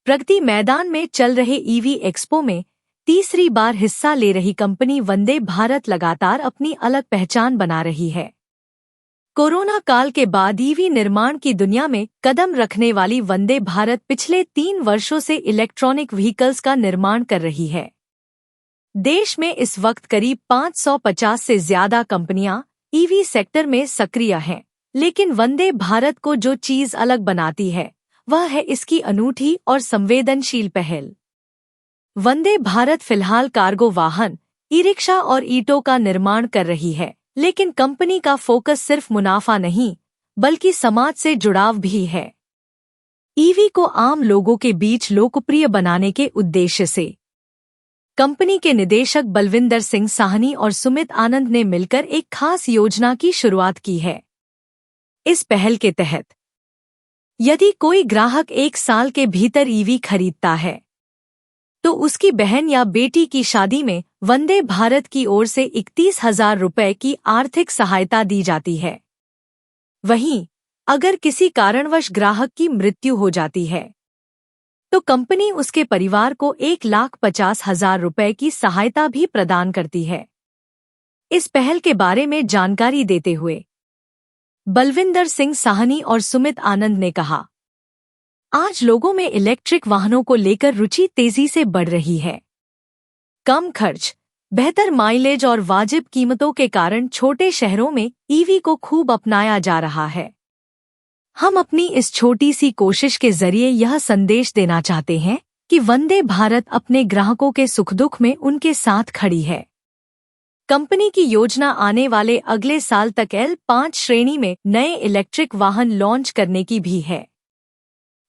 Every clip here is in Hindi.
प्रगति मैदान में चल रहे ईवी एक्सपो में तीसरी बार हिस्सा ले रही कंपनी वंदे भारत लगातार अपनी अलग पहचान बना रही है। कोरोना काल के बाद ईवी निर्माण की दुनिया में कदम रखने वाली वंदे भारत पिछले 3 वर्षों से इलेक्ट्रॉनिक व्हीकल्स का निर्माण कर रही है। देश में इस वक्त करीब 550 से ज्यादा कंपनियां ईवी सेक्टर में सक्रिय हैं, लेकिन वंदे भारत को जो चीज अलग बनाती है वह है इसकी अनूठी और संवेदनशील पहल। वंदे भारत फिलहाल कार्गो वाहन, ई रिक्शा और ईटो का निर्माण कर रही है, लेकिन कंपनी का फोकस सिर्फ मुनाफा नहीं बल्कि समाज से जुड़ाव भी है। ईवी को आम लोगों के बीच लोकप्रिय बनाने के उद्देश्य से कंपनी के निदेशक बलविंदर सिंह साहनी और सुमित आनंद ने मिलकर एक खास योजना की शुरुआत की है। इस पहल के तहत यदि कोई ग्राहक 1 साल के भीतर ईवी खरीदता है तो उसकी बहन या बेटी की शादी में वंदे भारत की ओर से 31,000 रुपये की आर्थिक सहायता दी जाती है। वहीं अगर किसी कारणवश ग्राहक की मृत्यु हो जाती है तो कंपनी उसके परिवार को 1,50,000 रुपये की सहायता भी प्रदान करती है। इस पहल के बारे में जानकारी देते हुए बलविंदर सिंह साहनी और सुमित आनंद ने कहा, आज लोगों में इलेक्ट्रिक वाहनों को लेकर रुचि तेजी से बढ़ रही है। कम खर्च, बेहतर माइलेज और वाजिब कीमतों के कारण छोटे शहरों में ईवी को खूब अपनाया जा रहा है। हम अपनी इस छोटी सी कोशिश के जरिए यह संदेश देना चाहते हैं कि वंदे भारत अपने ग्राहकों के सुख दुख में उनके साथ खड़ी है। कंपनी की योजना आने वाले अगले साल तक L5 श्रेणी में नए इलेक्ट्रिक वाहन लॉन्च करने की भी है।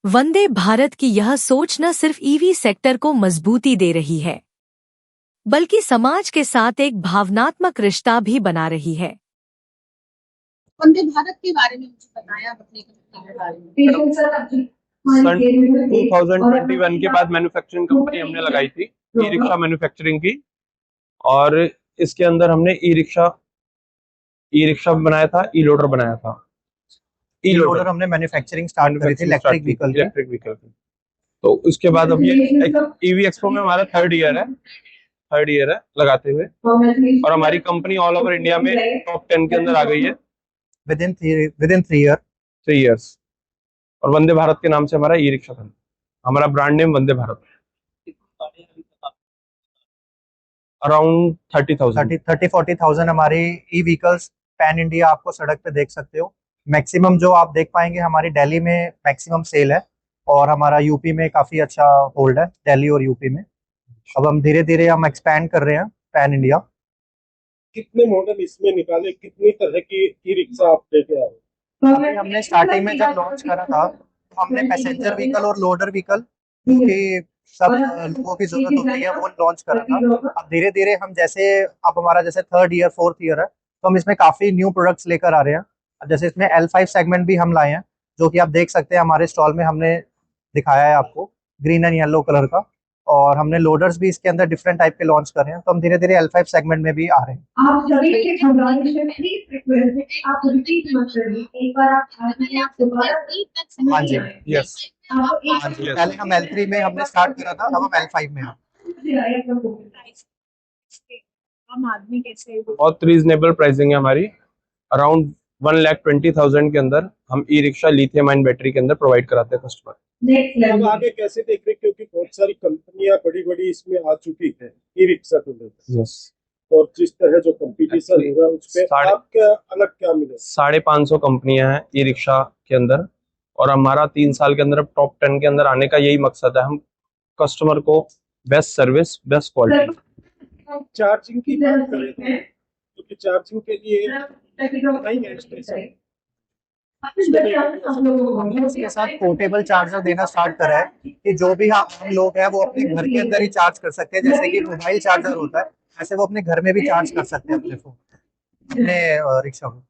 वंदे भारत की यह सोच न सिर्फ ईवी सेक्टर को मजबूती दे रही है बल्कि समाज के साथ एक भावनात्मक रिश्ता भी बना रही है। वंदे भारत के बारे में मुझे बताया अपने बारे में। सन 2021 के बाद मैन्युफैक्चरिंग कंपनी हमने लगाई थी ई रिक्शा मैन्युफैक्चरिंग की, और इसके अंदर हमने ई रिक्शा बनाया था, ई लोडर बनाया था। ई लोडर हमने मैन्युफैक्चरिंग स्टार्ट करी थी इलेक्ट्रिक व्हीकल की। तो उसके बाद अब ये ईवी एक्सपो में हमारा थर्ड ईयर है लगाते हुए, और हमारी कंपनी ऑल ओवर इंडिया में टॉप 10 के अंदर आ गई है विदिन 3 इयर्स। और वंदे भारत के नाम से हमारा ई रिक्शा था, हमारा brand name Vande Bharat. Around 30-40,000 हमारे ई व्हीकल्स पैन इंडिया आपको सड़क पे देख सकते हो। मैक्सिमम जो आप देख पाएंगे हमारी दिल्ली में मैक्सिमम सेल है, और हमारा यूपी में काफी अच्छा होल्ड है, दिल्ली और यूपी में। अब हम धीरे धीरे एक्सपैंड कर रहे हैं पैन इंडिया। कितने मॉडल इसमें निकाले, कितनी तरह की ई रिक्शा आप लेके आए? हमने स्टार्टिंग में जब लॉन्च करा था तो हमने पैसेंजर व्हीकल और लोडर व्हीकल, क्योंकि सब लोगों की जरूरत होती है, वो लॉन्च करा था। अब धीरे धीरे हम जैसे अब हमारा जैसे 3rd ईयर 4th ईयर है, तो हम इसमें काफी न्यू प्रोडक्ट्स लेकर आ रहे हैं। अब जैसे इसमें L5 सेगमेंट भी हम लाए हैं, जो कि आप देख सकते हैं हमारे स्टॉल में हमने दिखाया है आपको, ग्रीन एंड येलो कलर का। और हमने लोडर्स भी इसके अंदर डिफरेंट टाइप के लॉन्च कर रहे हैं, तो हम धीरे धीरे L5 सेगमेंट में भी आ रहे हैं। हाँ जी, यस। पहले हम L3 में हमने स्टार्ट करा था, अब हम L5 में हैं। आदमी कैसे बहुत रीजनेबल प्राइसिंग है हमारी। अराउंड 1,20,000 के अंदर हम e rickshaw lithium ion battery के अंदर प्रोवाइड कराते हैं कस्टमर। अब आगे कैसे देख रहे, क्योंकि बहुत सारी कंपनियां बड़ी इसमें आ चुकी है ई रिक्शा को लेकर। यस। और जिस तरह जो कंपटीशन हो रहा है उसमें आपका अलग क्या मिले? 550 कंपनियां हैं ई रिक्शा के अंदर, और हमारा 3 साल के अंदर टॉप 10 के अंदर आने का यही मकसद है। हम कस्टमर को best service, best quality. Charging की बात करें क्योंकि चार्जिंग के लिए नहीं है स्टेशन, इसके साथ पोर्टेबल चार्जर देना स्टार्ट करा है कि जो भी हम लोग हैं वो अपने घर के अंदर ही चार्ज कर सकते हैं। जैसे कि मोबाइल चार्जर होता है, ऐसे वो अपने घर में भी चार्ज कर सकते हैं अपने फोन, अपने रिक्शा को।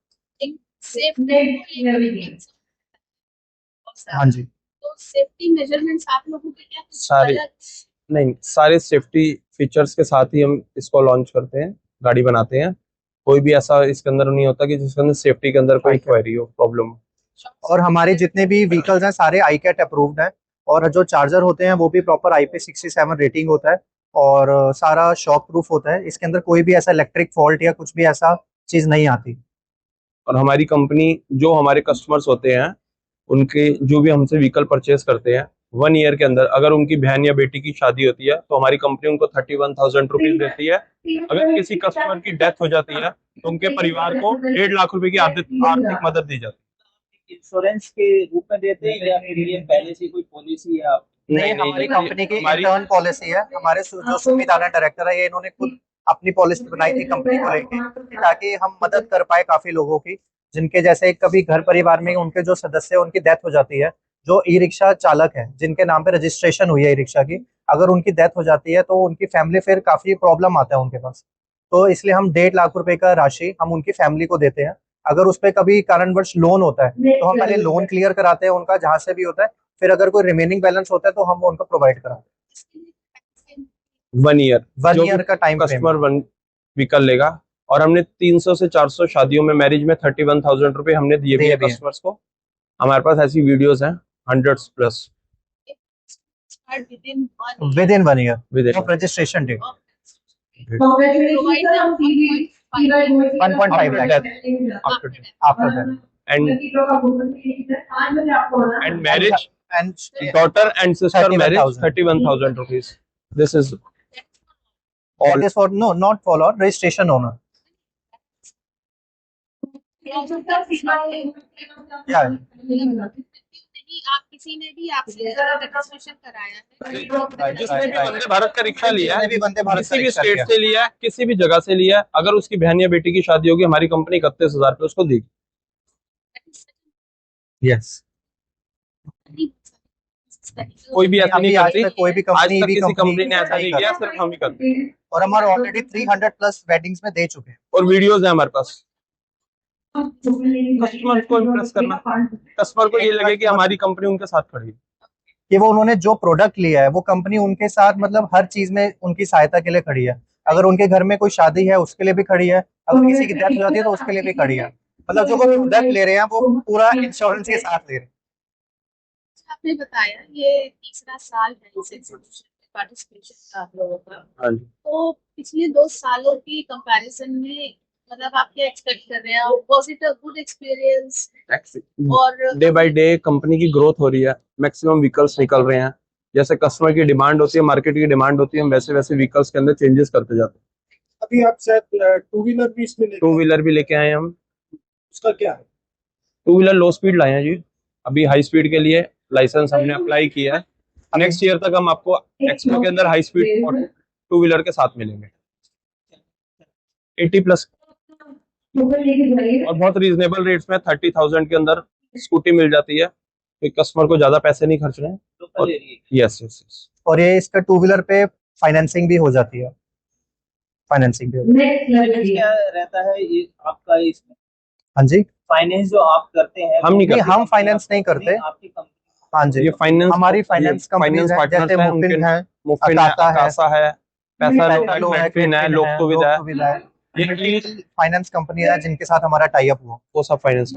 हाँ जी। तो सेफ्टी मेजरमेंट्स आप लोगों के क्या सारे सेफ्टी फीचर्स के साथ ही हम इसको लॉन्च करते हैं, गाड़ी बनाते हैं। कोई भी ऐसा इसके अंदर नहीं होता कि जिसके अंदर सेफ्टी के अंदर कोई क्वेरी हो, प्रॉब्लम हो। और हमारे जितने भी व्हीकल्स हैं सारे ICAT अप्रूव्ड हैं, और जो चार्जर होते हैं वो भी प्रॉपर IP67 रेटिंग होता है, और सारा शॉक प्रूफ होता है। इसके अंदर कोई भी ऐसा इलेक्ट्रिक फॉल्ट या कुछ भी ऐसा चीज नहीं आती। और हमारी कंपनी जो हमारे कस्टमर्स होते हैं उनके जो भी हमसे व्हीकल परचेज करते हैं 1 ईयर के अंदर अगर उनकी बहन या बेटी की शादी होती है तो हमारी कंपनी उनको 31,000 रुपीज देती है। अगर किसी कस्टमर की डेथ हो जाती है तो उनके परिवार को 1.5 लाख रुपए की आर्थिक मदद दी जाती है। इंश्योरेंस के रूप में देते हैं या फिर ये पहले से कोई पॉलिसी है? नहीं, हमारी कंपनी की इंटर्न पॉलिसी है। हमारे जो सुमित आनंद डायरेक्टर है, ये इन्होंने खुद अपनी पॉलिसी बनाई थी कंपनी को लेके, ताकि हम मदद कर पाए काफी लोगों की, जिनके जैसे कभी घर परिवार में उनके जो सदस्य है उनकी डेथ हो जाती है, जो ई रिक्शा चालक है जिनके नाम पे रजिस्ट्रेशन हुई है ई रिक्शा की, अगर उनकी डेथ हो जाती है तो उनकी फैमिली फिर काफी प्रॉब्लम आता है उनके पास। तो इसलिए हम 1.5 लाख रुपए का राशि हम उनकी फैमिली को देते हैं। अगर उस पर कभी कारणवश लोन होता है तो हम पहले लोन क्लियर कराते हैं उनका, जहां से भी होता है, फिर अगर कोई रिमेनिंग बैलेंस होता है तो हम उनको प्रोवाइड कराते हैं। 1 ईयर 1 ईयर का टाइम कस्टमर व्हीकल लेगा। और हमने 300 से 400 शादियों में मैरिज में 31,000 रुपए हमने दिए भी है कस्टमर्स को। हमारे पास ऐसी वीडियोस हैं 100 plus. Within 1 year Within of registration date. 1.5 lakh after that. And marriage And daughter and sister 31,000. marriage 31,000 rupees. This is all. that is for not for registration owner. Yeah. आप किसी ने भी आपसे रजिस्ट्रेशन कराया है? जिसने भी वंदे भारत का रिक्शा लिया है, जिसने भी वंदे भारत किसी का भी रिक्शा स्टेट लिया। से लिया है, किसी भी जगह से लिया है, अगर उसकी बहन या बेटी की शादी होगी हमारी कंपनी 31,000 पे उसको देगी। Yes. कोई भी ऐसा नहीं आज करती, तक कोई भी आज कंपनी तक किसी कंपनी ने ऐसा नहीं किया, सिर्फ हम ही करते हैं। और हमारे ऑलरेडी 300 प्लस वेडिंग्स में दे चुके हैं। और वीडियोस है हमारे पास। कस्टमर को इम्प्रेस करना, कस्टमर को ये लगे कि हमारी कंपनी उनके साथ खड़ी है, कि वो उन्होंने जो प्रोडक्ट लिया है वो कंपनी उनके साथ मतलब हर चीज में उनकी सहायता के लिए खड़ी है। अगर उनके घर में कोई शादी है उसके लिए भी खड़ी है, अगर किसी की डेथ हो जाती है तो उसके लिए भी खड़ी है। मतलब जो वो प्रोडक्ट ले रहे हैं वो पूरा इंश्योरेंस के साथ ले रहे हैं। आपने बताया ये तीसरा साल है इस एग्जीबिशन में पार्टिसिपेशन का आप लोगों का। हाँ जी। तो पिछले 2 सालों की कंपैरिजन में मतलब आप क्या एक्सपेक्ट कर रहे हैं? पॉजिटिव गुड एक्सपीरियंस और डे बाय डे कंपनी की ग्रोथ हो रही है, मैक्सिमम व्हीकल्स निकल रहे हैं, जैसे कस्टमर की डिमांड होती है, मार्केट की डिमांड होती है, हम वैसे वैसे व्हीकल्स के अंदर चेंजेस करते जाते हैं। अभी आप शायद 2 व्हीलर भी इसमें लेके 2 व्हीलर भी लेके आए हैं हम। उसका क्या है? 2 व्हीलर लो स्पीड लाए हैं जी, अभी हाई स्पीड के लिए लाइसेंस हमने अप्लाई किया है। नेक्स्ट ईयर तक हम आपको एक्सपो के अंदर हाई स्पीड 2 व्हीलर के साथ मिलेंगे 80 प्लस, और बहुत रीजनेबल रेट्स में 30,000 के अंदर स्कूटी मिल जाती है, तो कस्टमर को ज्यादा पैसे नहीं खर्चने हैं। Local area. Yes yes yes. और ये इसका 2 व्हीलर पे फाइनेंसिंग भी हो जाती है। फाइनेंसिंग भी हो जाती फाइनेंस क्या रहता है ये आपका इसमें? है। हाँ जी, फाइनेंस जो आप करते हैं हम नहीं नहीं, करते, हम फाइनेंस नहीं करते। आपकी कंपनी। हाँ जी, ये फाइनेंस हमारी फाइनेंस कंपनी है, पार्टनर्स जैसे हैं, मुफिन उनके है, मुफिन है, अकासा है, अकासा है, पैसा लो है, क्रिप्टन है, लोक है, सुविधा है, सुविधा है। ये फाइनेंस कंपनी है जिनके साथ हमारा टाई अप हुआ। वो सब फाइनेंस